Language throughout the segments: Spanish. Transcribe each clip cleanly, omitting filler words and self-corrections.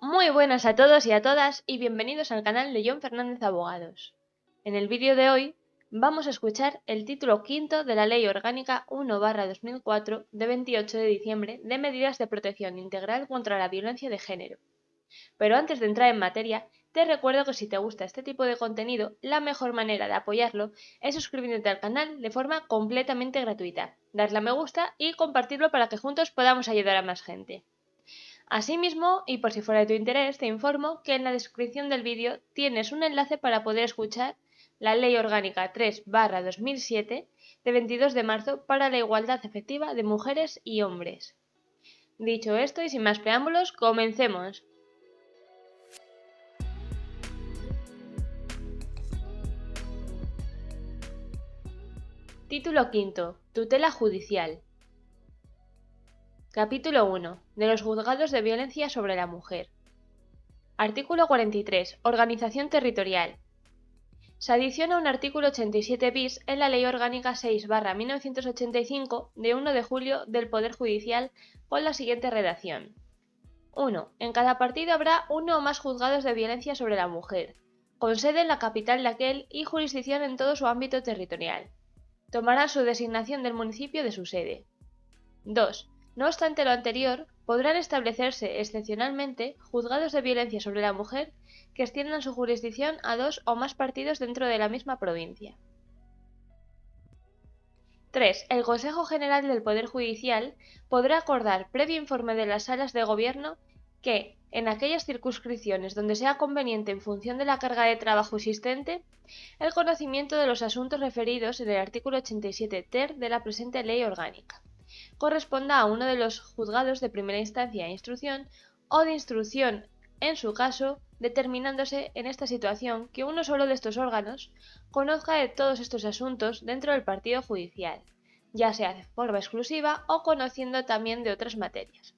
Muy buenas a todos y a todas y bienvenidos al canal de John Fernández Abogados. En el vídeo de hoy vamos a escuchar el título quinto de la Ley Orgánica 1/2004 de 28 de diciembre de medidas de protección integral contra la violencia de género. Pero antes de entrar en materia, te recuerdo que si te gusta este tipo de contenido, la mejor manera de apoyarlo es suscribiéndote al canal de forma completamente gratuita, darle a me gusta y compartirlo para que juntos podamos ayudar a más gente. Asimismo, y por si fuera de tu interés, te informo que en la descripción del vídeo tienes un enlace para poder escuchar la Ley Orgánica 3/2007 de 22 de marzo para la igualdad efectiva de mujeres y hombres. Dicho esto y sin más preámbulos, comencemos. Título quinto. Tutela judicial. Capítulo 1. De los juzgados de violencia sobre la mujer. Artículo 43. Organización territorial. Se adiciona un artículo 87 bis en la Ley Orgánica 6/1985 de 1 de julio del Poder Judicial con la siguiente redacción. 1. En cada partido habrá uno o más juzgados de violencia sobre la mujer, con sede en la capital de aquel y jurisdicción en todo su ámbito territorial. Tomará su designación del municipio de su sede. 2. No obstante lo anterior, podrán establecerse excepcionalmente juzgados de violencia sobre la mujer que extiendan su jurisdicción a dos o más partidos dentro de la misma provincia. 3. El Consejo General del Poder Judicial podrá acordar, previo informe de las salas de gobierno, que, en aquellas circunscripciones donde sea conveniente en función de la carga de trabajo existente, el conocimiento de los asuntos referidos en el artículo 87 ter de la presente ley orgánica corresponda a uno de los juzgados de primera instancia e instrucción o de instrucción en su caso, determinándose en esta situación que uno solo de estos órganos conozca de todos estos asuntos dentro del partido judicial, ya sea de forma exclusiva o conociendo también de otras materias.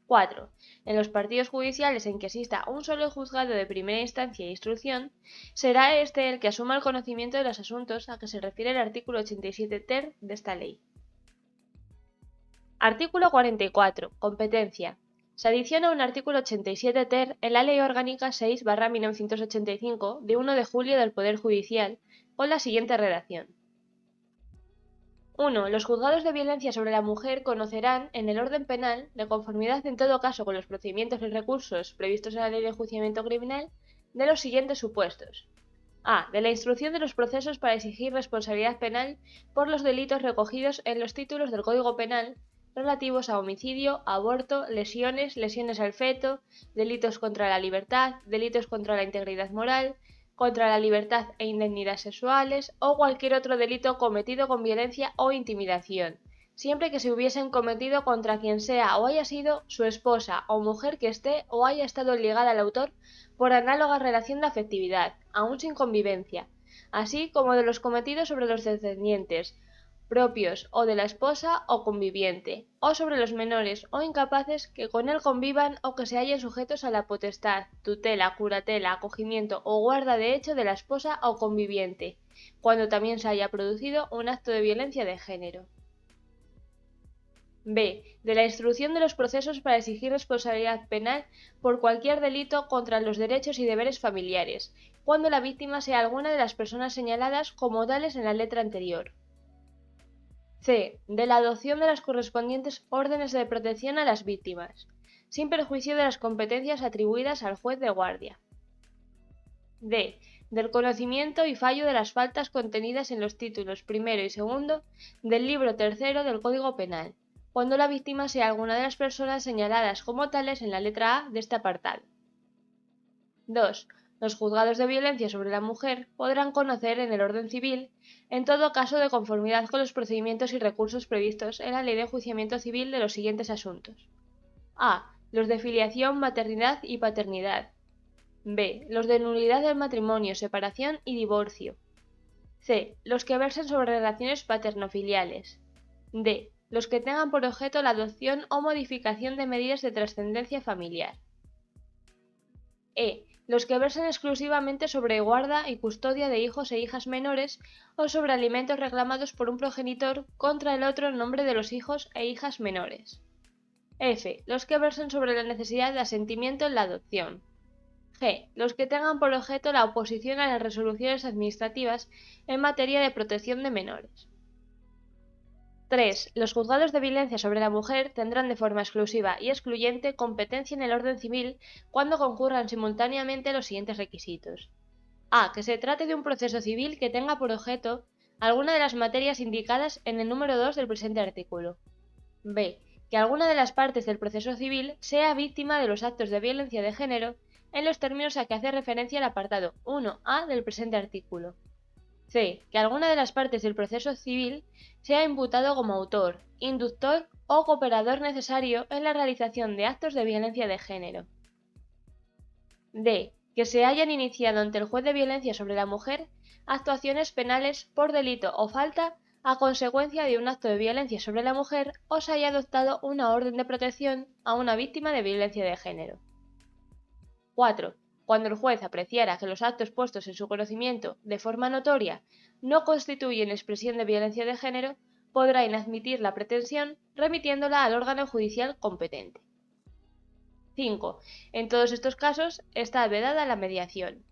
4. En los partidos judiciales en que exista un solo juzgado de primera instancia e instrucción, será este el que asuma el conocimiento de los asuntos a que se refiere el artículo 87 ter de esta ley. Artículo 44. Competencia. Se adiciona un artículo 87 ter en la Ley Orgánica 6/1985 de 1 de julio del Poder Judicial con la siguiente redacción. 1. Los juzgados de violencia sobre la mujer conocerán, en el orden penal, de conformidad en todo caso con los procedimientos y recursos previstos en la Ley de Enjuiciamiento Criminal, de los siguientes supuestos. A. De la instrucción de los procesos para exigir responsabilidad penal por los delitos recogidos en los títulos del Código Penal relativos a homicidio, aborto, lesiones al feto, delitos contra la libertad, delitos contra la integridad moral, contra la libertad e indemnidades sexuales o cualquier otro delito cometido con violencia o intimidación, siempre que se hubiesen cometido contra quien sea o haya sido su esposa o mujer que esté o haya estado ligada al autor por análoga relación de afectividad, aun sin convivencia, así como de los cometidos sobre los descendientes, propios o de la esposa o conviviente, o sobre los menores o incapaces que con él convivan o que se hallen sujetos a la potestad, tutela, curatela, acogimiento o guarda de hecho de la esposa o conviviente, cuando también se haya producido un acto de violencia de género. B. De la instrucción de los procesos para exigir responsabilidad penal por cualquier delito contra los derechos y deberes familiares, cuando la víctima sea alguna de las personas señaladas como tales en la letra anterior. C. De la adopción de las correspondientes órdenes de protección a las víctimas, sin perjuicio de las competencias atribuidas al juez de guardia. D. Del conocimiento y fallo de las faltas contenidas en los títulos primero y segundo del libro tercero del Código Penal, cuando la víctima sea alguna de las personas señaladas como tales en la letra A de este apartado. 2. Los juzgados de violencia sobre la mujer podrán conocer en el orden civil, en todo caso de conformidad con los procedimientos y recursos previstos en la Ley de Enjuiciamiento Civil de los siguientes asuntos. A. Los de filiación, maternidad y paternidad. B. Los de nulidad del matrimonio, separación y divorcio. C. Los que versen sobre relaciones paternofiliales. D. Los que tengan por objeto la adopción o modificación de medidas de trascendencia familiar. E. Los que versen exclusivamente sobre guarda y custodia de hijos e hijas menores o sobre alimentos reclamados por un progenitor contra el otro en nombre de los hijos e hijas menores. F. Los que versen sobre la necesidad de asentimiento en la adopción. G. Los que tengan por objeto la oposición a las resoluciones administrativas en materia de protección de menores. 3. Los juzgados de violencia sobre la mujer tendrán de forma exclusiva y excluyente competencia en el orden civil cuando concurran simultáneamente los siguientes requisitos. A. Que se trate de un proceso civil que tenga por objeto alguna de las materias indicadas en el número 2 del presente artículo. B. Que alguna de las partes del proceso civil sea víctima de los actos de violencia de género en los términos a que hace referencia el apartado 1A del presente artículo. C. Que alguna de las partes del proceso civil sea imputado como autor, inductor o cooperador necesario en la realización de actos de violencia de género. D. Que se hayan iniciado ante el juez de violencia sobre la mujer actuaciones penales por delito o falta a consecuencia de un acto de violencia sobre la mujer o se haya adoptado una orden de protección a una víctima de violencia de género. 4. Cuando el juez apreciara que los actos puestos en su conocimiento de forma notoria no constituyen expresión de violencia de género, podrá inadmitir la pretensión remitiéndola al órgano judicial competente. 5. En todos estos casos está vedada la mediación.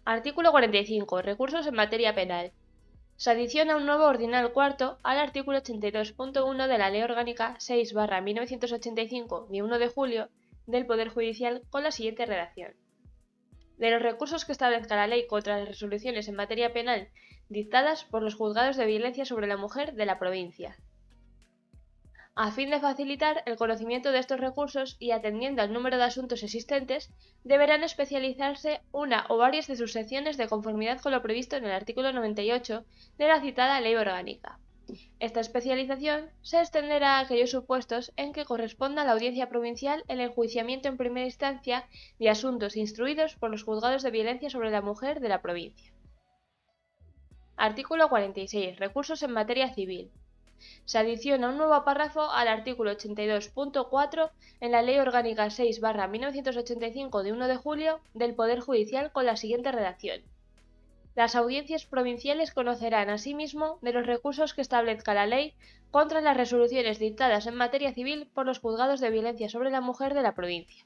Artículo 45. Recursos en materia penal. Se adiciona un nuevo ordinal cuarto al artículo 82.1 de la Ley Orgánica 6/1985 de 1 de julio del Poder Judicial con la siguiente redacción. De los recursos que establezca la ley contra las resoluciones en materia penal dictadas por los juzgados de violencia sobre la mujer de la provincia. A fin de facilitar el conocimiento de estos recursos y atendiendo al número de asuntos existentes, deberán especializarse una o varias de sus secciones de conformidad con lo previsto en el artículo 98 de la citada Ley Orgánica. Esta especialización se extenderá a aquellos supuestos en que corresponda a la Audiencia Provincial el enjuiciamiento en primera instancia de asuntos instruidos por los juzgados de violencia sobre la mujer de la provincia. Artículo 46. Recursos en materia civil. Se adiciona un nuevo párrafo al artículo 82.4 en la Ley Orgánica 6/1985 de 1 de julio del Poder Judicial con la siguiente redacción. Las audiencias provinciales conocerán asimismo de los recursos que establezca la ley contra las resoluciones dictadas en materia civil por los juzgados de violencia sobre la mujer de la provincia.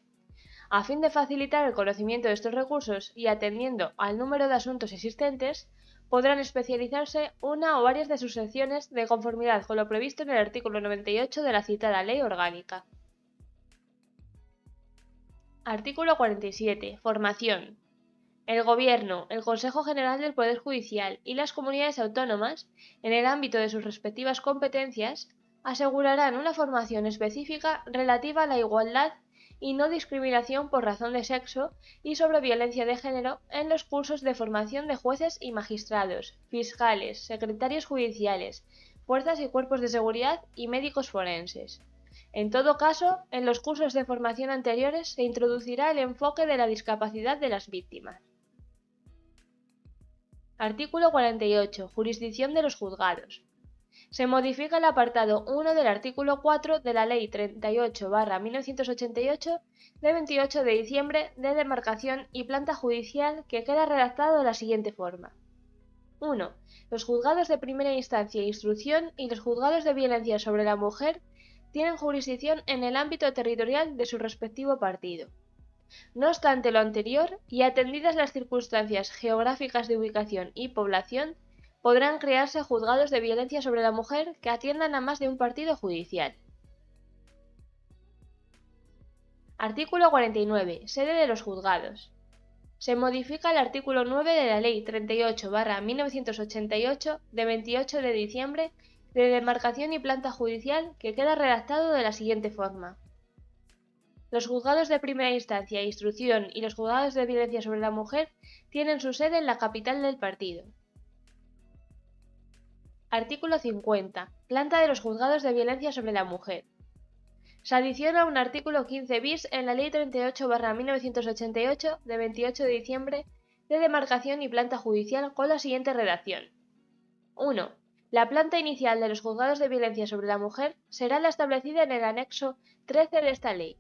A fin de facilitar el conocimiento de estos recursos y atendiendo al número de asuntos existentes, podrán especializarse una o varias de sus secciones de conformidad con lo previsto en el artículo 98 de la citada Ley Orgánica. Artículo 47. Formación. El Gobierno, el Consejo General del Poder Judicial y las comunidades autónomas, en el ámbito de sus respectivas competencias, asegurarán una formación específica relativa a la igualdad y no discriminación por razón de sexo y sobre violencia de género en los cursos de formación de jueces y magistrados, fiscales, secretarios judiciales, fuerzas y cuerpos de seguridad y médicos forenses. En todo caso, en los cursos de formación anteriores se introducirá el enfoque de la discapacidad de las víctimas. Artículo 48. Jurisdicción de los juzgados. Se modifica el apartado 1 del artículo 4 de la Ley 38/1988 de 28 de diciembre de demarcación y planta judicial que queda redactado de la siguiente forma. 1. Los juzgados de primera instancia e instrucción y los juzgados de violencia sobre la mujer tienen jurisdicción en el ámbito territorial de su respectivo partido. No obstante lo anterior, y atendidas las circunstancias geográficas de ubicación y población, podrán crearse juzgados de violencia sobre la mujer que atiendan a más de un partido judicial. Artículo 49. Sede de los juzgados. Se modifica el artículo 9 de la Ley 38/1988 de 28 de diciembre de demarcación y planta judicial que queda redactado de la siguiente forma. Los juzgados de primera instancia e instrucción y los juzgados de violencia sobre la mujer tienen su sede en la capital del partido. Artículo 50. Planta de los juzgados de violencia sobre la mujer. Se adiciona un artículo 15 bis en la Ley 38/1988 de 28 de diciembre de demarcación y planta judicial con la siguiente redacción. 1. La planta inicial de los juzgados de violencia sobre la mujer será la establecida en el anexo 13 de esta ley.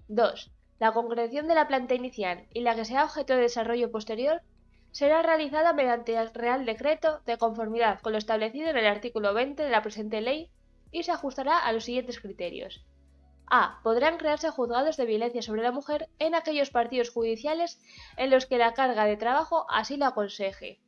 2. La concreción de la planta inicial y la que sea objeto de desarrollo posterior será realizada mediante el Real Decreto de conformidad con lo establecido en el artículo 20 de la presente ley y se ajustará a los siguientes criterios. A. Podrán crearse juzgados de violencia sobre la mujer en aquellos partidos judiciales en los que la carga de trabajo así lo aconseje.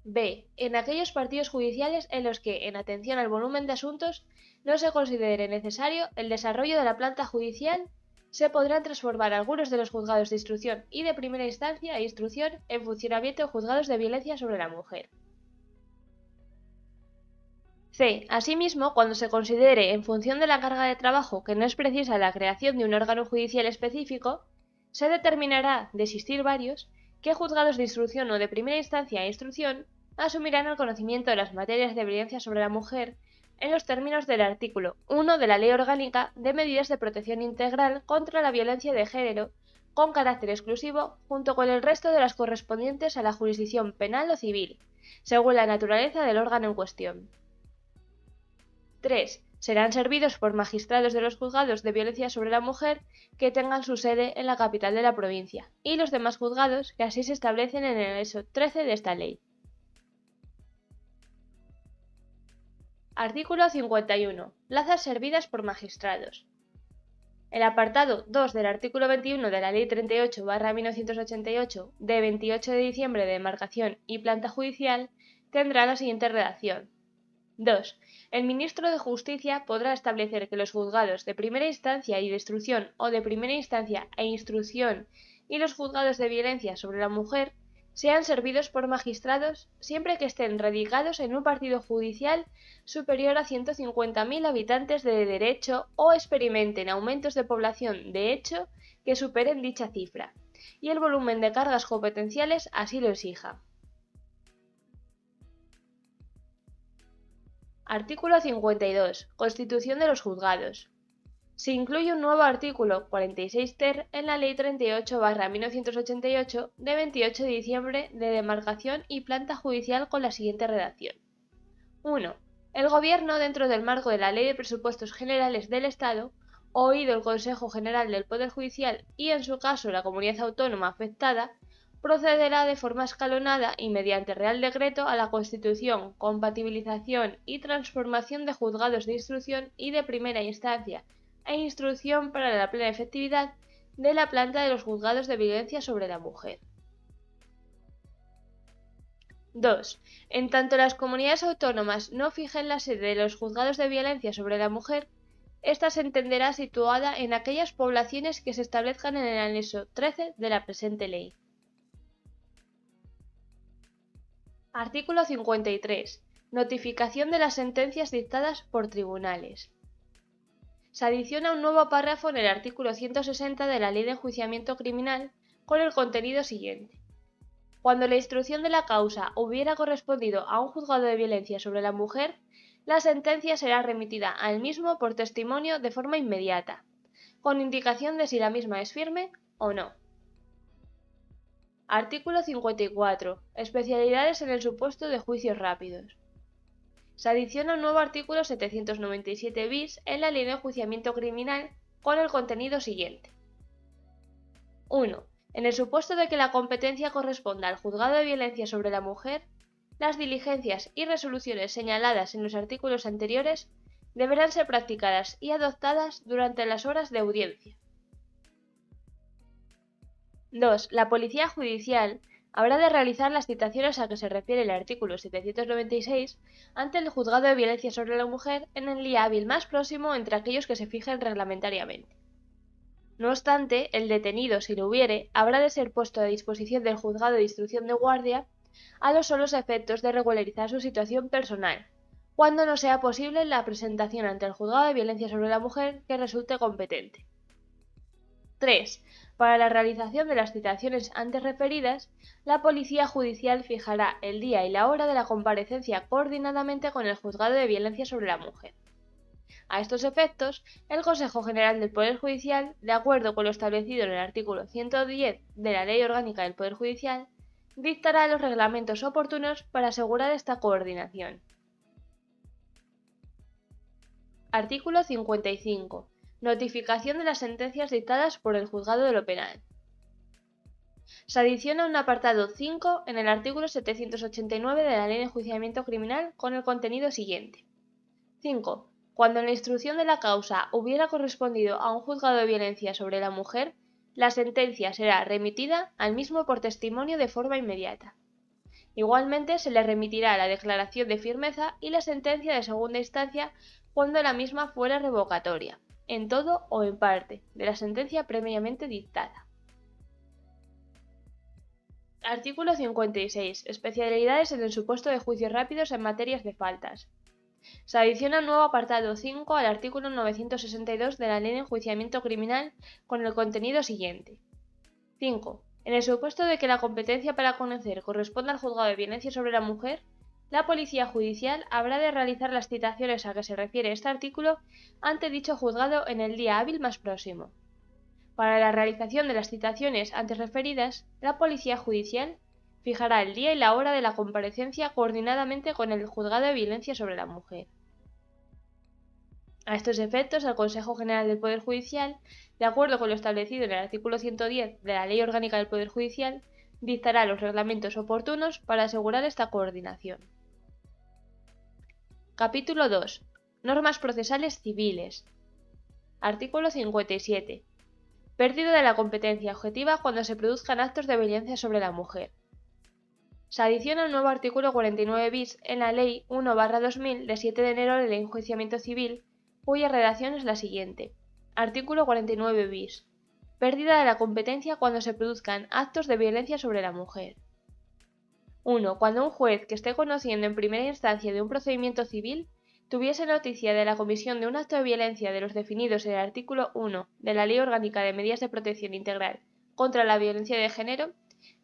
B. En aquellos partidos judiciales en los que, en atención al volumen de asuntos, no se considere necesario el desarrollo de la planta judicial, se podrán transformar algunos de los juzgados de instrucción y de primera instancia e instrucción en funcionamiento de juzgados de violencia sobre la mujer. C. Asimismo, cuando se considere, en función de la carga de trabajo, que no es precisa la creación de un órgano judicial específico, se determinará, de existir varios, qué juzgados de instrucción o de primera instancia e instrucción asumirán el conocimiento de las materias de violencia sobre la mujer en los términos del artículo 1 de la Ley Orgánica de Medidas de Protección Integral contra la Violencia de Género, con carácter exclusivo, junto con el resto de las correspondientes a la jurisdicción penal o civil, según la naturaleza del órgano en cuestión. 3. Serán servidos por magistrados de los juzgados de violencia sobre la mujer que tengan su sede en la capital de la provincia, y los demás juzgados que así se establecen en el anexo 13 de esta ley. Artículo 51. Plazas servidas por magistrados. El apartado 2 del artículo 21 de la Ley 38/1988 de 28 de diciembre de demarcación y planta judicial tendrá la siguiente redacción. 2. El ministro de Justicia podrá establecer que los juzgados de primera instancia y de instrucción o de primera instancia e instrucción y los juzgados de violencia sobre la mujer sean servidos por magistrados siempre que estén radicados en un partido judicial superior a 150.000 habitantes de derecho o experimenten aumentos de población de hecho que superen dicha cifra, y el volumen de cargas competenciales así lo exija. Artículo 52. Constitución de los juzgados. Se incluye un nuevo artículo 46 ter en la Ley 38/1988 de 28 de diciembre de demarcación y planta judicial con la siguiente redacción. 1. El Gobierno, dentro del marco de la Ley de Presupuestos Generales del Estado, oído el Consejo General del Poder Judicial y, en su caso, la comunidad autónoma afectada, procederá de forma escalonada y mediante Real Decreto a la constitución, compatibilización y transformación de juzgados de instrucción y de primera instancia e instrucción para la plena efectividad de la planta de los juzgados de violencia sobre la mujer. 2. En tanto las comunidades autónomas no fijen la sede de los juzgados de violencia sobre la mujer, ésta se entenderá situada en aquellas poblaciones que se establezcan en el anexo 13 de la presente ley. Artículo 53. Notificación de las sentencias dictadas por tribunales. Se adiciona un nuevo párrafo en el artículo 160 de la Ley de Enjuiciamiento Criminal con el contenido siguiente. Cuando la instrucción de la causa hubiera correspondido a un juzgado de violencia sobre la mujer, la sentencia será remitida al mismo por testimonio de forma inmediata, con indicación de si la misma es firme o no. Artículo 54. Especialidades en el supuesto de juicios rápidos. Se adiciona un nuevo artículo 797 bis en la Ley de Enjuiciamiento Criminal con el contenido siguiente. 1. En el supuesto de que la competencia corresponda al juzgado de violencia sobre la mujer, las diligencias y resoluciones señaladas en los artículos anteriores deberán ser practicadas y adoptadas durante las horas de audiencia. 2. La Policía Judicial habrá de realizar las citaciones a que se refiere el artículo 796 ante el juzgado de violencia sobre la mujer en el día hábil más próximo entre aquellos que se fijen reglamentariamente. No obstante, el detenido, si lo hubiere, habrá de ser puesto a disposición del juzgado de instrucción de guardia a los solos efectos de regularizar su situación personal, cuando no sea posible la presentación ante el juzgado de violencia sobre la mujer que resulte competente. 3. Para la realización de las citaciones antes referidas, la Policía Judicial fijará el día y la hora de la comparecencia coordinadamente con el Juzgado de Violencia sobre la Mujer. A estos efectos, el Consejo General del Poder Judicial, de acuerdo con lo establecido en el artículo 110 de la Ley Orgánica del Poder Judicial, dictará los reglamentos oportunos para asegurar esta coordinación. Artículo 55. Notificación de las sentencias dictadas por el Juzgado de lo Penal. Se adiciona un apartado 5 en el artículo 789 de la Ley de Enjuiciamiento Criminal con el contenido siguiente. 5. Cuando la instrucción de la causa hubiera correspondido a un juzgado de violencia sobre la mujer, la sentencia será remitida al mismo por testimonio de forma inmediata. Igualmente se le remitirá la declaración de firmeza y la sentencia de segunda instancia cuando la misma fuera revocatoria, en todo o en parte, de la sentencia previamente dictada. Artículo 56. Especialidades en el supuesto de juicios rápidos en materias de faltas. Se adiciona un nuevo apartado 5 al artículo 962 de la Ley de Enjuiciamiento Criminal con el contenido siguiente. 5. En el supuesto de que la competencia para conocer corresponda al juzgado de violencia sobre la mujer, la Policía Judicial habrá de realizar las citaciones a que se refiere este artículo ante dicho juzgado en el día hábil más próximo. Para la realización de las citaciones antes referidas, la Policía Judicial fijará el día y la hora de la comparecencia coordinadamente con el Juzgado de Violencia sobre la Mujer. A estos efectos, el Consejo General del Poder Judicial, de acuerdo con lo establecido en el artículo 110 de la Ley Orgánica del Poder Judicial, dictará los reglamentos oportunos para asegurar esta coordinación. Capítulo 2. Normas procesales civiles. Artículo 57. Pérdida de la competencia objetiva cuando se produzcan actos de violencia sobre la mujer. Se adiciona un nuevo artículo 49 bis en la Ley 1/2000 de 7 de enero del enjuiciamiento civil, cuya redacción es la siguiente. Artículo 49 bis. Pérdida de la competencia cuando se produzcan actos de violencia sobre la mujer. 1. Cuando un juez que esté conociendo en primera instancia de un procedimiento civil tuviese noticia de la comisión de un acto de violencia de los definidos en el artículo 1 de la Ley Orgánica de Medidas de Protección Integral contra la Violencia de Género,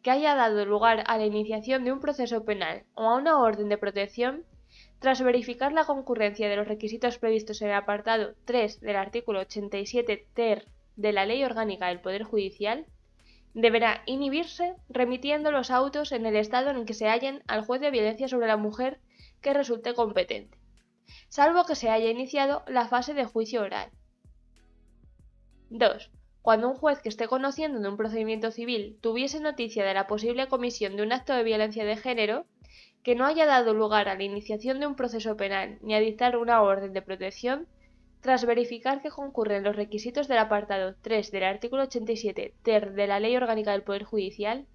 que haya dado lugar a la iniciación de un proceso penal o a una orden de protección, tras verificar la concurrencia de los requisitos previstos en el apartado 3 del artículo 87 ter de la Ley Orgánica del Poder Judicial, deberá inhibirse remitiendo los autos en el estado en que se hallen al juez de violencia sobre la mujer que resulte competente, salvo que se haya iniciado la fase de juicio oral. 2. Cuando un juez que esté conociendo de un procedimiento civil tuviese noticia de la posible comisión de un acto de violencia de género, que no haya dado lugar a la iniciación de un proceso penal ni a dictar una orden de protección, tras verificar que concurren los requisitos del apartado 3 del artículo 87 ter de la Ley Orgánica del Poder Judicial,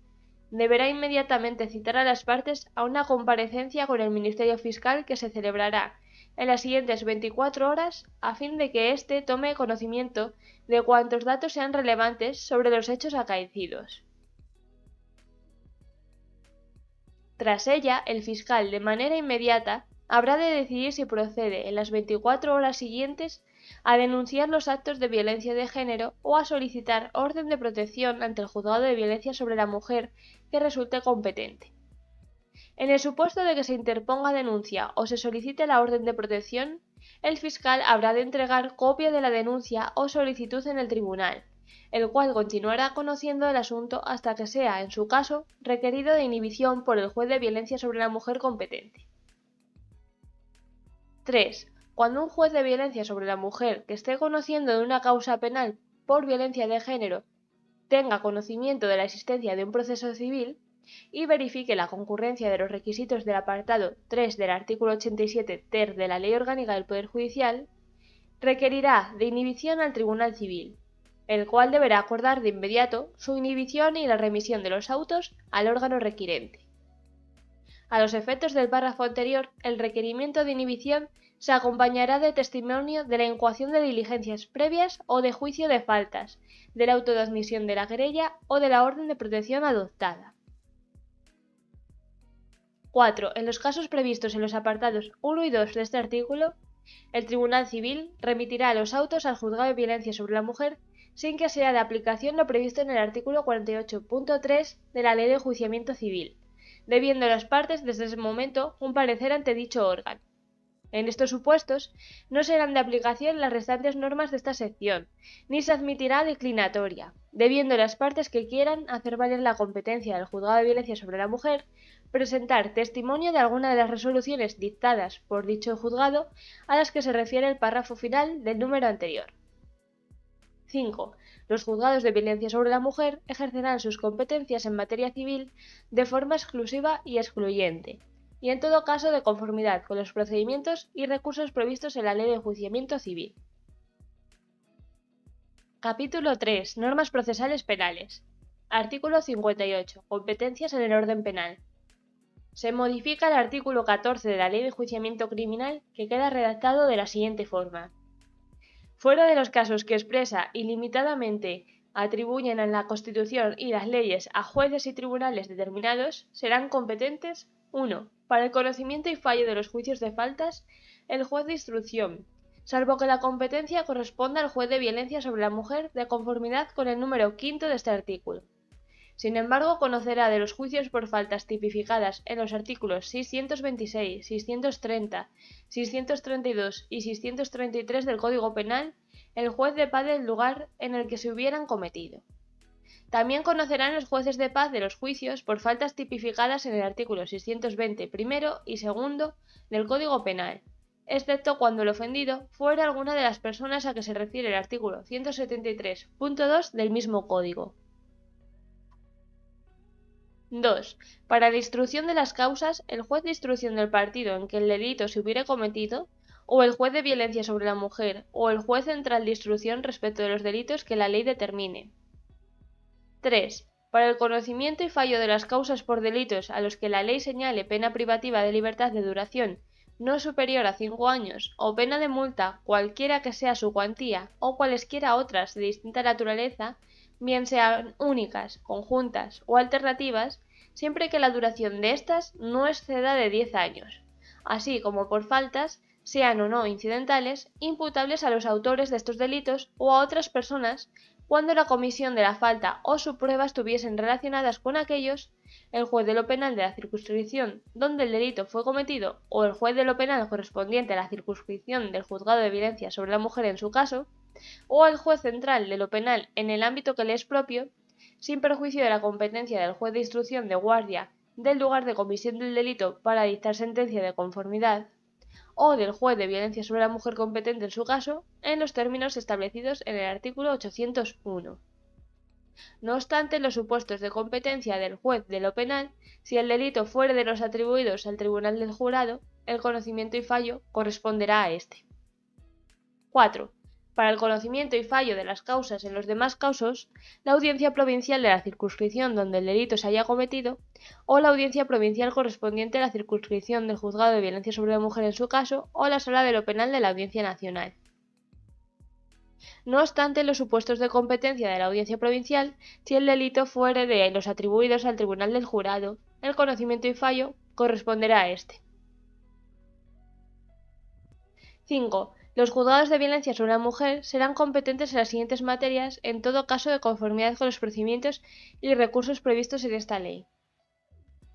deberá inmediatamente citar a las partes a una comparecencia con el Ministerio Fiscal que se celebrará en las siguientes 24 horas a fin de que éste tome conocimiento de cuantos datos sean relevantes sobre los hechos acaecidos. Tras ella, el fiscal, de manera inmediata, habrá de decidir si procede en las 24 horas siguientes a denunciar los actos de violencia de género o a solicitar orden de protección ante el Juzgado de Violencia sobre la Mujer que resulte competente. En el supuesto de que se interponga denuncia o se solicite la orden de protección, el fiscal habrá de entregar copia de la denuncia o solicitud en el tribunal, el cual continuará conociendo el asunto hasta que sea, en su caso, requerido de inhibición por el juez de violencia sobre la mujer competente. 3. Cuando un juez de violencia sobre la mujer que esté conociendo de una causa penal por violencia de género tenga conocimiento de la existencia de un proceso civil y verifique la concurrencia de los requisitos del apartado 3 del artículo 87 ter de la Ley Orgánica del Poder Judicial, requerirá de inhibición al Tribunal Civil, el cual deberá acordar de inmediato su inhibición y la remisión de los autos al órgano requirente. A los efectos del párrafo anterior, el requerimiento de inhibición se acompañará de testimonio de la incoación de diligencias previas o de juicio de faltas, del auto de admisión de la querella o de la orden de protección adoptada. 4. En los casos previstos en los apartados 1 y 2 de este artículo, el Tribunal Civil remitirá los autos al Juzgado de Violencia sobre la Mujer sin que sea de aplicación lo previsto en el artículo 48.3 de la Ley de Enjuiciamiento Civil, debiendo las partes desde ese momento comparecer ante dicho órgano. En estos supuestos, no serán de aplicación las restantes normas de esta sección, ni se admitirá declinatoria, debiendo las partes que quieran hacer valer la competencia del Juzgado de Violencia sobre la Mujer presentar testimonio de alguna de las resoluciones dictadas por dicho juzgado a las que se refiere el párrafo final del número anterior. 5. Los juzgados de violencia sobre la mujer ejercerán sus competencias en materia civil de forma exclusiva y excluyente, y en todo caso de conformidad con los procedimientos y recursos previstos en la Ley de Enjuiciamiento Civil. Capítulo 3. Normas procesales penales. Artículo 58. Competencias en el orden penal. Se modifica el artículo 14 de la Ley de Enjuiciamiento Criminal, que queda redactado de la siguiente forma. Fuera de los casos que expresa y limitadamente atribuyen en la Constitución y las leyes a jueces y tribunales determinados, serán competentes 1. Para el conocimiento y fallo de los juicios de faltas, el juez de instrucción, salvo que la competencia corresponda al juez de violencia sobre la mujer de conformidad con el número 5 de este artículo. Sin embargo, conocerá de los juicios por faltas tipificadas en los artículos 626, 630, 632 y 633 del Código Penal el juez de paz del lugar en el que se hubieran cometido. También conocerán los jueces de paz de los juicios por faltas tipificadas en el artículo 620 primero y segundo del Código Penal, excepto cuando el ofendido fuera alguna de las personas a que se refiere el artículo 173.2 del mismo Código. 2. Para la instrucción de las causas, el juez de instrucción del partido en que el delito se hubiera cometido, o el juez de violencia sobre la mujer, o el juez central de instrucción respecto de los delitos que la ley determine. 3. Para el conocimiento y fallo de las causas por delitos a los que la ley señale pena privativa de libertad de duración no superior a 5 años o pena de multa cualquiera que sea su cuantía o cualesquiera otras de distinta naturaleza, bien sean únicas, conjuntas o alternativas, siempre que la duración de éstas no exceda de 10 años, así como por faltas, sean o no incidentales, imputables a los autores de estos delitos o a otras personas cuando la comisión de la falta o su prueba estuviesen relacionadas con aquellos, el juez de lo penal de la circunscripción donde el delito fue cometido o el juez de lo penal correspondiente a la circunscripción del juzgado de violencia sobre la mujer en su caso, o el juez central de lo penal en el ámbito que le es propio, sin perjuicio de la competencia del juez de instrucción de guardia del lugar de comisión del delito para dictar sentencia de conformidad, o del juez de violencia sobre la mujer competente en su caso, en los términos establecidos en el artículo 801. No obstante, los supuestos de competencia del juez de lo penal, si el delito fuere de los atribuidos al tribunal del jurado, el conocimiento y fallo corresponderá a éste. 4. Para el conocimiento y fallo de las causas en los demás casos, la audiencia provincial de la circunscripción donde el delito se haya cometido, o la audiencia provincial correspondiente a la circunscripción del juzgado de violencia sobre la mujer en su caso, o la sala de lo penal de la Audiencia Nacional. No obstante, los supuestos de competencia de la audiencia provincial, si el delito fuere de los atribuidos al tribunal del jurado, el conocimiento y fallo corresponderá a éste. 5. Los juzgados de violencia sobre la mujer serán competentes en las siguientes materias en todo caso de conformidad con los procedimientos y recursos previstos en esta ley.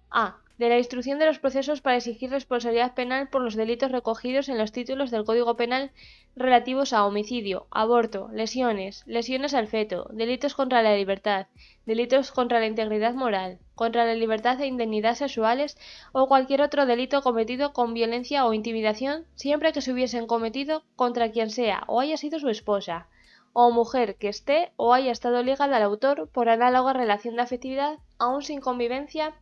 A. De la instrucción de los procesos para exigir responsabilidad penal por los delitos recogidos en los títulos del Código Penal relativos a homicidio, aborto, lesiones, lesiones al feto, delitos contra la libertad, delitos contra la integridad moral, contra la libertad e indemnidad sexuales o cualquier otro delito cometido con violencia o intimidación, siempre que se hubiesen cometido contra quien sea o haya sido su esposa, o mujer que esté o haya estado ligada al autor por análoga relación de afectividad, aun sin convivencia,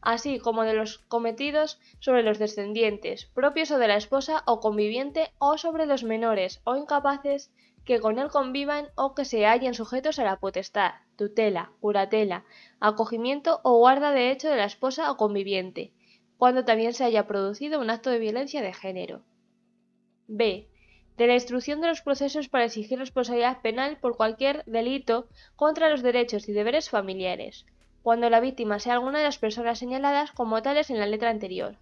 así como de los cometidos sobre los descendientes, propios o de la esposa o conviviente, o sobre los menores o incapaces que con él convivan o que se hallen sujetos a la potestad, tutela, curatela, acogimiento o guarda de hecho de la esposa o conviviente, cuando también se haya producido un acto de violencia de género. B. De la instrucción de los procesos para exigir responsabilidad penal por cualquier delito contra los derechos y deberes familiares, cuando la víctima sea alguna de las personas señaladas como tales en la letra anterior.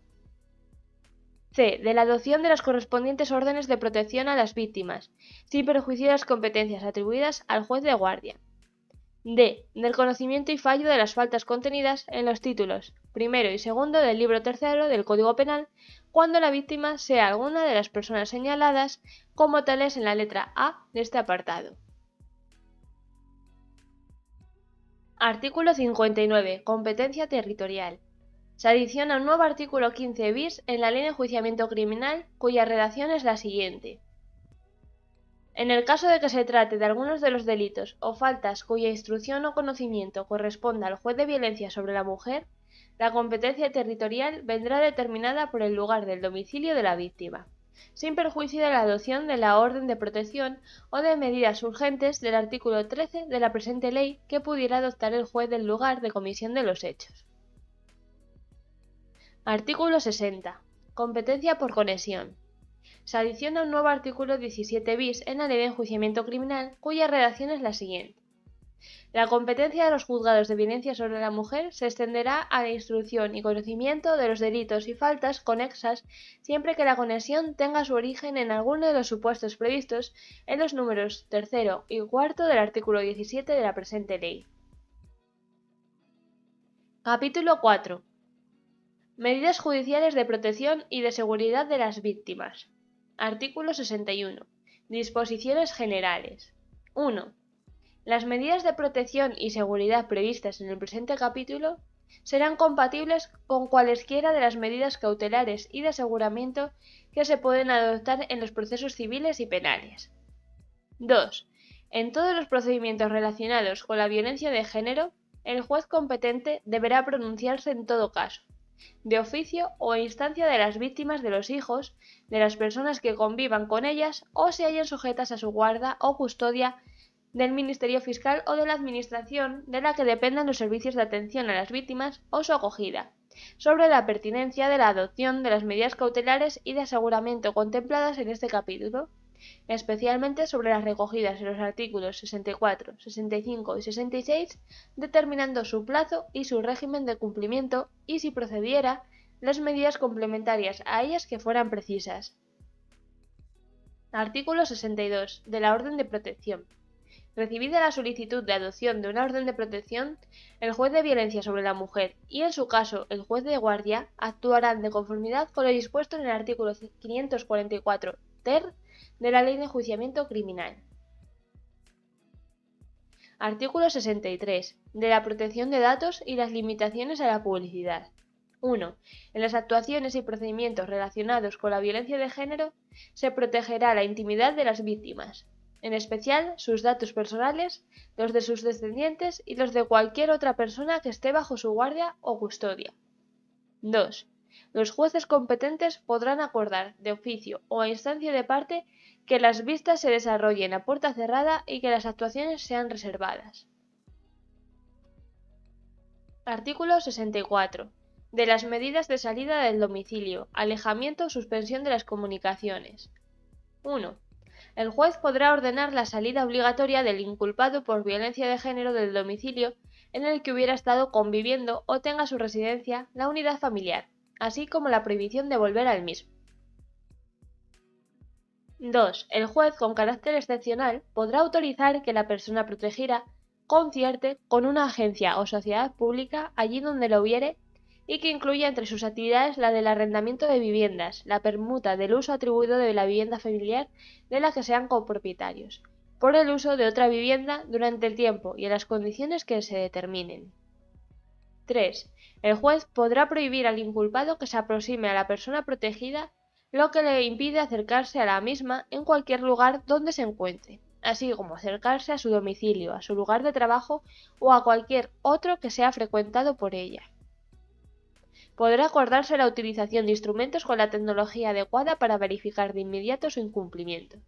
C. De la adopción de las correspondientes órdenes de protección a las víctimas, sin perjuicio de las competencias atribuidas al juez de guardia. D. Del conocimiento y fallo de las faltas contenidas en los títulos primero y segundo del libro tercero del Código Penal, cuando la víctima sea alguna de las personas señaladas como tales en la letra A de este apartado. Artículo 59. Competencia territorial. Se adiciona un nuevo artículo 15 bis en la Ley de Enjuiciamiento Criminal, cuya redacción es la siguiente. En el caso de que se trate de algunos de los delitos o faltas cuya instrucción o conocimiento corresponda al juez de violencia sobre la mujer, La competencia territorial vendrá determinada por el lugar del domicilio de la víctima, sin perjuicio de la adopción de la orden de protección o de medidas urgentes del artículo 13 de la presente ley que pudiera adoptar el juez del lugar de comisión de los hechos. Artículo 60. Competencia por conexión. Se adiciona un nuevo artículo 17 bis en la Ley de Enjuiciamiento Criminal, cuya redacción es la siguiente. La competencia de los juzgados de violencia sobre la mujer se extenderá a la instrucción y conocimiento de los delitos y faltas conexas siempre que la conexión tenga su origen en alguno de los supuestos previstos en los números 3 y 4 del artículo 17 de la presente ley. Capítulo 4. Medidas judiciales de protección y de seguridad de las víctimas. Artículo 61. Disposiciones generales. 1. Las medidas de protección y seguridad previstas en el presente capítulo serán compatibles con cualesquiera de las medidas cautelares y de aseguramiento que se pueden adoptar en los procesos civiles y penales. 2. En todos los procedimientos relacionados con la violencia de género, el juez competente deberá pronunciarse en todo caso, de oficio o a instancia de las víctimas, de los hijos, de las personas que convivan con ellas o se hallen sujetas a su guarda o custodia, del Ministerio Fiscal o de la Administración de la que dependan los servicios de atención a las víctimas o su acogida, sobre la pertinencia de la adopción de las medidas cautelares y de aseguramiento contempladas en este capítulo, especialmente sobre las recogidas en los artículos 64, 65 y 66, determinando su plazo y su régimen de cumplimiento y, si procediera, las medidas complementarias a ellas que fueran precisas. Artículo 62. De la orden de protección. Recibida la solicitud de adopción de una orden de protección, el juez de violencia sobre la mujer y, en su caso, el juez de guardia actuarán de conformidad con lo dispuesto en el artículo 544 ter de la Ley de Enjuiciamiento Criminal. Artículo 63. De la protección de datos y las limitaciones a la publicidad. 1. En las actuaciones y procedimientos relacionados con la violencia de género se protegerá la intimidad de las víctimas, en especial sus datos personales, los de sus descendientes y los de cualquier otra persona que esté bajo su guardia o custodia. 2. Los jueces competentes podrán acordar, de oficio o a instancia de parte, que las vistas se desarrollen a puerta cerrada y que las actuaciones sean reservadas. Artículo 64. De las medidas de salida del domicilio, alejamiento o suspensión de las comunicaciones. 1. El juez podrá ordenar la salida obligatoria del inculpado por violencia de género del domicilio en el que hubiera estado conviviendo o tenga su residencia la unidad familiar, así como la prohibición de volver al mismo. 2. El juez, con carácter excepcional, podrá autorizar que la persona protegida concierte con una agencia o sociedad pública allí donde lo hubiere y que incluya entre sus actividades la del arrendamiento de viviendas, la permuta del uso atribuido de la vivienda familiar de la que sean copropietarios, por el uso de otra vivienda durante el tiempo y en las condiciones que se determinen. 3. El juez podrá prohibir al inculpado que se aproxime a la persona protegida, lo que le impide acercarse a la misma en cualquier lugar donde se encuentre, así como acercarse a su domicilio, a su lugar de trabajo o a cualquier otro que sea frecuentado por ella. Podrá acordarse la utilización de instrumentos con la tecnología adecuada para verificar de inmediato su incumplimiento.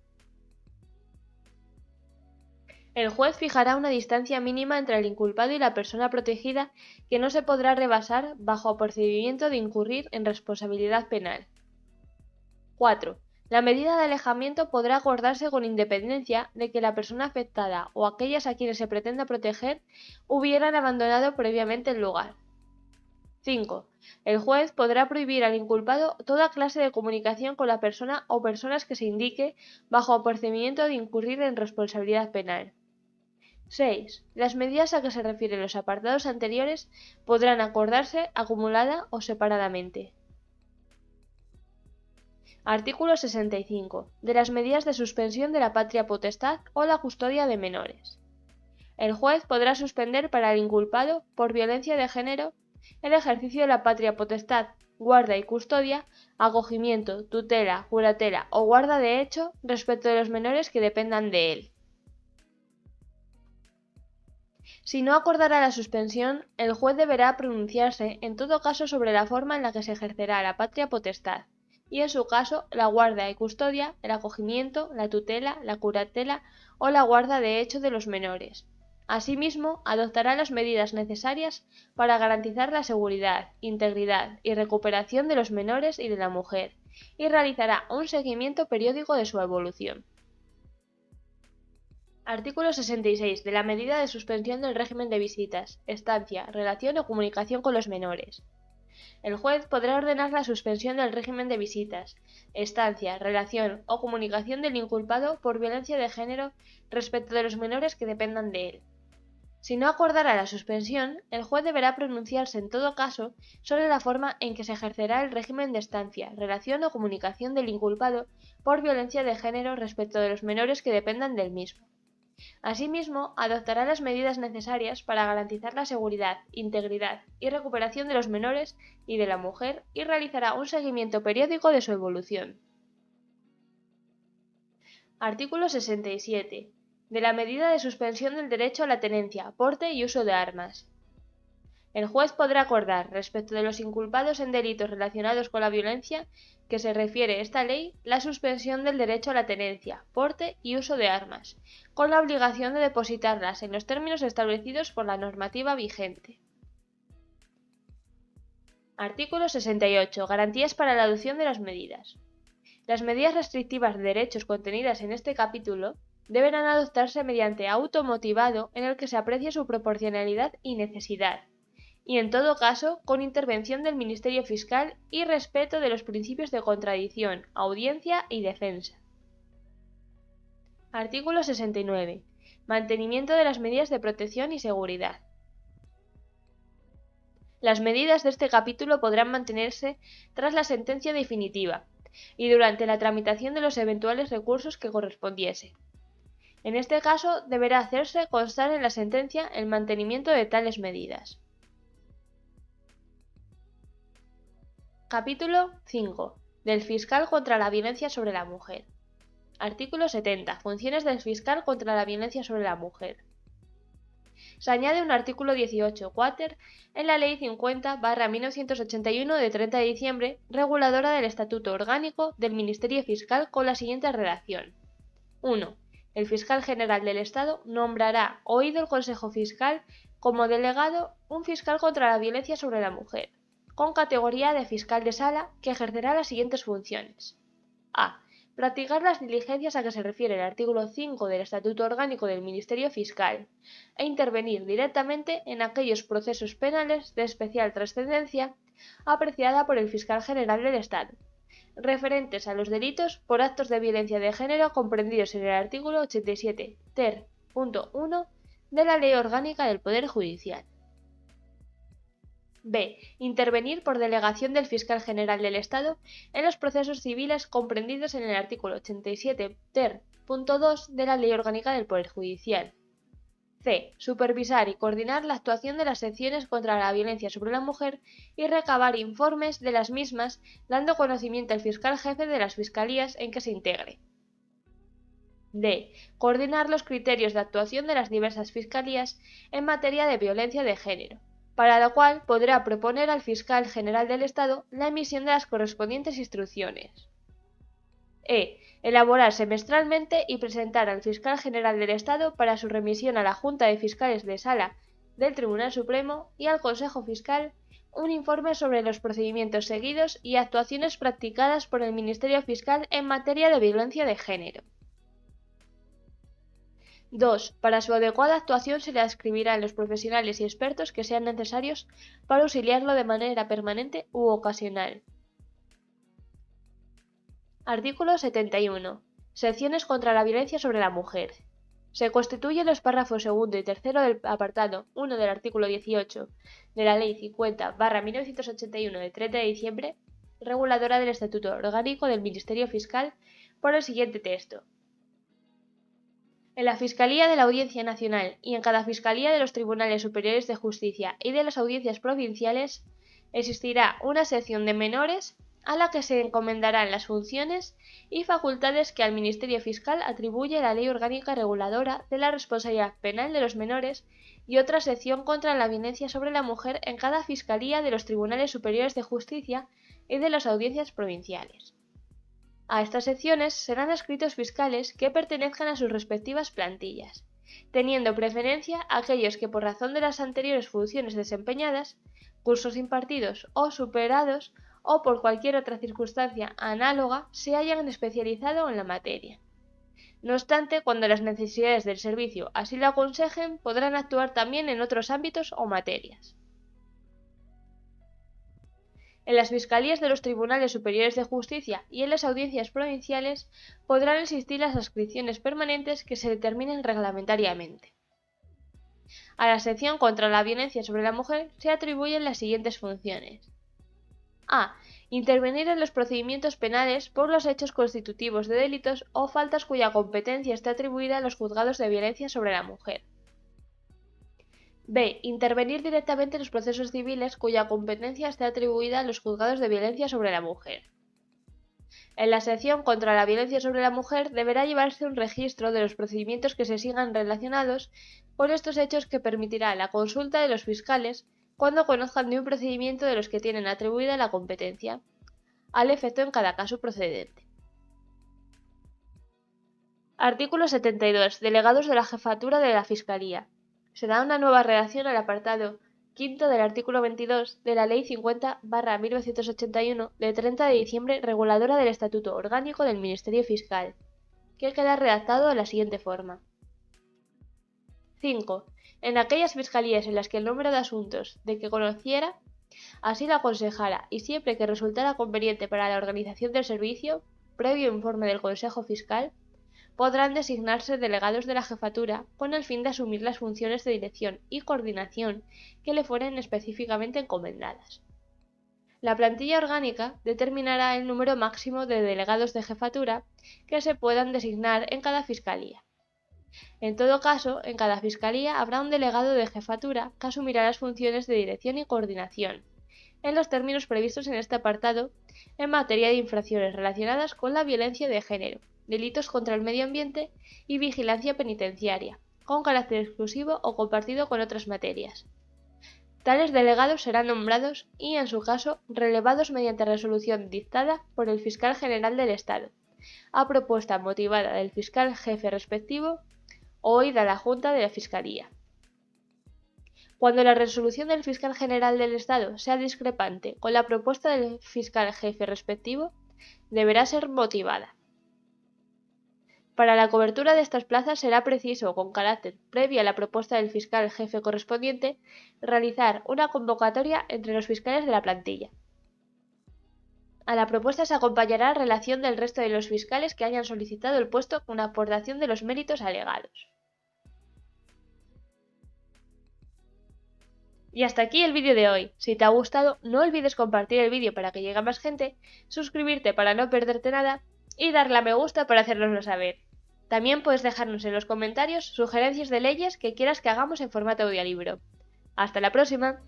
El juez fijará una distancia mínima entre el inculpado y la persona protegida que no se podrá rebasar bajo procedimiento de incurrir en responsabilidad penal. 4. La medida de alejamiento podrá acordarse con independencia de que la persona afectada o aquellas a quienes se pretenda proteger hubieran abandonado previamente el lugar. 5. El juez podrá prohibir al inculpado toda clase de comunicación con la persona o personas que se indique bajo procedimiento de incurrir en responsabilidad penal. 6. Las medidas a que se refieren los apartados anteriores podrán acordarse acumulada o separadamente. Artículo 65. De las medidas de suspensión de la patria potestad o la custodia de menores. El juez podrá suspender para el inculpado por violencia de género el ejercicio de la patria potestad, guarda y custodia, acogimiento, tutela, curatela o guarda de hecho respecto de los menores que dependan de él. Si no acordara la suspensión, el juez deberá pronunciarse en todo caso sobre la forma en la que se ejercerá la patria potestad, y en su caso la guarda y custodia, el acogimiento, la tutela, la curatela o la guarda de hecho de los menores. Asimismo, adoptará las medidas necesarias para garantizar la seguridad, integridad y recuperación de los menores y de la mujer, y realizará un seguimiento periódico de su evolución. Artículo 66. De la medida de suspensión del régimen de visitas, estancia, relación o comunicación con los menores. El juez podrá ordenar la suspensión del régimen de visitas, estancia, relación o comunicación del inculpado por violencia de género respecto de los menores que dependan de él. Si no acordara la suspensión, el juez deberá pronunciarse en todo caso sobre la forma en que se ejercerá el régimen de estancia, relación o comunicación del inculpado por violencia de género respecto de los menores que dependan del mismo. Asimismo, adoptará las medidas necesarias para garantizar la seguridad, integridad y recuperación de los menores y de la mujer y realizará un seguimiento periódico de su evolución. Artículo 67. De la medida de suspensión del derecho a la tenencia, porte y uso de armas. El juez podrá acordar, respecto de los inculpados en delitos relacionados con la violencia que se refiere esta ley, la suspensión del derecho a la tenencia, porte y uso de armas, con la obligación de depositarlas en los términos establecidos por la normativa vigente. Artículo 68. Garantías para la adopción de las medidas. Las medidas restrictivas de derechos contenidas en este capítulo deberán adoptarse mediante auto motivado en el que se aprecie su proporcionalidad y necesidad, y en todo caso con intervención del Ministerio Fiscal y respeto de los principios de contradicción, audiencia y defensa. Artículo 69. Mantenimiento de las medidas de protección y seguridad. Las medidas de este capítulo podrán mantenerse tras la sentencia definitiva y durante la tramitación de los eventuales recursos que correspondiese. En este caso, deberá hacerse constar en la sentencia el mantenimiento de tales medidas. Capítulo 5. Del fiscal contra la violencia sobre la mujer. Artículo 70. Funciones del fiscal contra la violencia sobre la mujer. Se añade un artículo 18 quater en la Ley 50/1981 de 30 de diciembre, reguladora del Estatuto Orgánico del Ministerio Fiscal con la siguiente redacción. 1. El fiscal general del Estado nombrará, oído el Consejo Fiscal, como delegado un fiscal contra la violencia sobre la mujer, con categoría de fiscal de sala, que ejercerá las siguientes funciones. A. Practicar las diligencias a que se refiere el artículo 5 del Estatuto Orgánico del Ministerio Fiscal, e intervenir directamente en aquellos procesos penales de especial trascendencia apreciada por el fiscal general del Estado, referentes a los delitos por actos de violencia de género comprendidos en el artículo 87 ter.1 de la Ley Orgánica del Poder Judicial. B. Intervenir por delegación del fiscal general del Estado en los procesos civiles comprendidos en el artículo 87 ter.2 de la Ley Orgánica del Poder Judicial. C. Supervisar y coordinar la actuación de las secciones contra la violencia sobre la mujer y recabar informes de las mismas, dando conocimiento al fiscal jefe de las fiscalías en que se integre. D. Coordinar los criterios de actuación de las diversas fiscalías en materia de violencia de género, para lo cual podrá proponer al fiscal general del Estado la emisión de las correspondientes instrucciones. E. Elaborar semestralmente y presentar al fiscal general del Estado para su remisión a la Junta de Fiscales de Sala del Tribunal Supremo y al Consejo Fiscal un informe sobre los procedimientos seguidos y actuaciones practicadas por el Ministerio Fiscal en materia de violencia de género. 2. Para su adecuada actuación se le adscribirán los profesionales y expertos que sean necesarios para auxiliarlo de manera permanente u ocasional. Artículo 71. Secciones contra la violencia sobre la mujer. Se constituyen los párrafos segundo y tercero del apartado 1 del artículo 18 de la Ley 50/1981 de 30 de diciembre, reguladora del Estatuto Orgánico del Ministerio Fiscal, por el siguiente texto. En la Fiscalía de la Audiencia Nacional y en cada Fiscalía de los Tribunales Superiores de Justicia y de las Audiencias Provinciales existirá una sección de menores a la que se encomendarán las funciones y facultades que al Ministerio Fiscal atribuye la Ley Orgánica Reguladora de la Responsabilidad Penal de los Menores y otra sección contra la violencia sobre la mujer en cada Fiscalía de los Tribunales Superiores de Justicia y de las audiencias provinciales. A estas secciones serán adscritos fiscales que pertenezcan a sus respectivas plantillas, teniendo preferencia aquellos que por razón de las anteriores funciones desempeñadas, cursos impartidos o superados o por cualquier otra circunstancia análoga se hayan especializado en la materia. No obstante, cuando las necesidades del servicio así lo aconsejen, podrán actuar también en otros ámbitos o materias. En las fiscalías de los Tribunales Superiores de Justicia y en las audiencias provinciales podrán existir las adscripciones permanentes que se determinen reglamentariamente. A la sección contra la violencia sobre la mujer se atribuyen las siguientes funciones. A. Intervenir en los procedimientos penales por los hechos constitutivos de delitos o faltas cuya competencia esté atribuida a los juzgados de violencia sobre la mujer. B. Intervenir directamente en los procesos civiles cuya competencia esté atribuida a los juzgados de violencia sobre la mujer. En la sección contra la violencia sobre la mujer deberá llevarse un registro de los procedimientos que se sigan relacionados con estos hechos que permitirá la consulta de los fiscales cuando conozcan de un procedimiento de los que tienen atribuida la competencia, al efecto en cada caso procedente. Artículo 72. Delegados de la Jefatura de la Fiscalía. Se da una nueva redacción al apartado quinto del artículo 22 de la Ley 50/1981 de 30 de diciembre reguladora del Estatuto Orgánico del Ministerio Fiscal, que queda redactado de la siguiente forma. 5. En aquellas fiscalías en las que el número de asuntos de que conociera, así lo aconsejara y siempre que resultara conveniente para la organización del servicio, previo informe del Consejo Fiscal, podrán designarse delegados de la jefatura con el fin de asumir las funciones de dirección y coordinación que le fueren específicamente encomendadas. La plantilla orgánica determinará el número máximo de delegados de jefatura que se puedan designar en cada fiscalía. En todo caso, en cada fiscalía habrá un delegado de jefatura que asumirá las funciones de dirección y coordinación, en los términos previstos en este apartado, en materia de infracciones relacionadas con la violencia de género, delitos contra el medio ambiente y vigilancia penitenciaria, con carácter exclusivo o compartido con otras materias. Tales delegados serán nombrados y, en su caso, relevados mediante resolución dictada por el Fiscal General del Estado, a propuesta motivada del fiscal jefe respectivo o oída la Junta de la Fiscalía. Cuando la resolución del Fiscal General del Estado sea discrepante con la propuesta del fiscal jefe respectivo, deberá ser motivada. Para la cobertura de estas plazas será preciso, con carácter previo a la propuesta del fiscal jefe correspondiente, realizar una convocatoria entre los fiscales de la plantilla. A la propuesta se acompañará relación del resto de los fiscales que hayan solicitado el puesto con aportación de los méritos alegados. Y hasta aquí el vídeo de hoy. Si te ha gustado, no olvides compartir el vídeo para que llegue a más gente, suscribirte para no perderte nada y darle a me gusta para hacérnoslo saber. También puedes dejarnos en los comentarios sugerencias de leyes que quieras que hagamos en formato audiolibro. ¡Hasta la próxima!